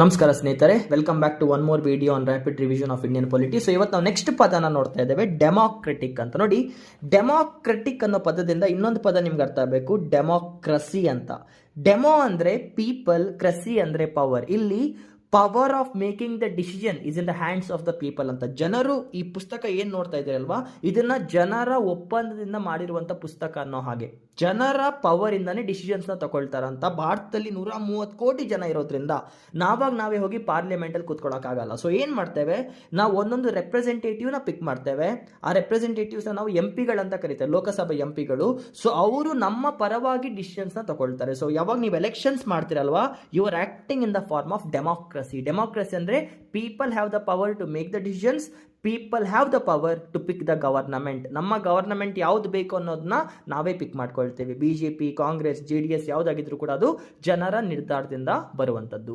ನಮಸ್ಕಾರ ಸ್ನೇಹಿತರೆ, welcome back to one more video on rapid revision of Indian polity. So ಇವತ್ತು ನಾವು next ಪದನ ನೋಡ್ತಾ ಇದ್ದೇವೆ, ಡೆಮಾಕ್ರೆಟಿಕ್ ಅಂತ. ನೋಡಿ, ಡೆಮಾಕ್ರೆಟಿಕ್ ಅನ್ನೋ ಪದದಿಂದ ಇನ್ನೊಂದು ಪದ ನಿಮ್ಗೆ ಅರ್ಥ ಆಗಬೇಕು, ಡೆಮಾಕ್ರಸಿ ಅಂತ. ಡೆಮೋ ಅಂದ್ರೆ ಪೀಪಲ್, ಕ್ರಸಿ ಅಂದ್ರೆ ಪವರ್. ಇಲ್ಲಿ power of making the decision is in the hands of the people ಅಂತ. ಜನರು, ಈ ಪುಸ್ತಕ ಏನ್ ನೋಡ್ತಾ ಇದ್ದೀರಲ್ವಾ, ಇದನ್ನ ಜನರ ಒಪ್ಪಂದದಿಂದ ಮಾಡಿರುವಂತ ಪುಸ್ತಕ ಅನ್ನೋ ಹಾಗೆ. ಜನರ ಪವರ್ ಇಂದಾನೆ ಡಿಸಿಷನ್ಸ್ ನ ತಗೊಳ್ತಾರಂತ. ಭಾರತದಲ್ಲಿ 130 ಕೋಟಿ ಜನ ಇರೋದ್ರಿಂದ ನಾವೇ ಹೋಗಿ ಪಾರ್ಲಿಮೆಂಟ್ ಅಲ್ಲಿ ಕೂತ್ಕೊಳ್ಳೋಕ್ಕಾಗಲ್ಲ. ಸೊ ಏನ್ ಮಾಡ್ತೇವೆ ನಾವು, ಒಂದೊಂದು ರೆಪ್ರೆಸೆಂಟೇಟಿವ್ ನ ಪಿಕ್ ಮಾಡ್ತೇವೆ. ಆ ರೆಪ್ರೆಸೆಂಟೇಟಿವ್ಸ್ ನಾವು ಎಂಪಿಗಳಂತ ಕರೀತೇವೆ, ಲೋಕಸಭಾ ಎಂಪಿಗಳು. ಸೊ ಅವರು ನಮ್ಮ ಪರವಾಗಿ ಡಿಸಿಷನ್ಸ್ ನ ತಗೊಳ್ತಾರೆ. ಸೊ ಯಾವಾಗ ನೀವು ಎಲೆಕ್ಷನ್ಸ್ ಮಾಡ್ತೀರಲ್ವಾ, you are acting in the form of democracy. Democracy ಅಂದ್ರೆ people have the power to make the decisions, people have the power to pick the government. ನಮ್ಮ ಗವರ್ನಮೆಂಟ್ ಯಾವ್ದು ಬೇಕು ಅನ್ನೋದನ್ನ ನಾವೇ ಪಿಕ್ ಮಾಡ್ಕೊಳ್ತೇವೆ. ಬಿಜೆಪಿ, ಕಾಂಗ್ರೆಸ್, JDS ಯಾವುದಾಗಿದ್ರು ಕೂಡ ಅದು ಜನರ ನಿರ್ಧಾರದಿಂದ ಬರುವಂಥದ್ದು.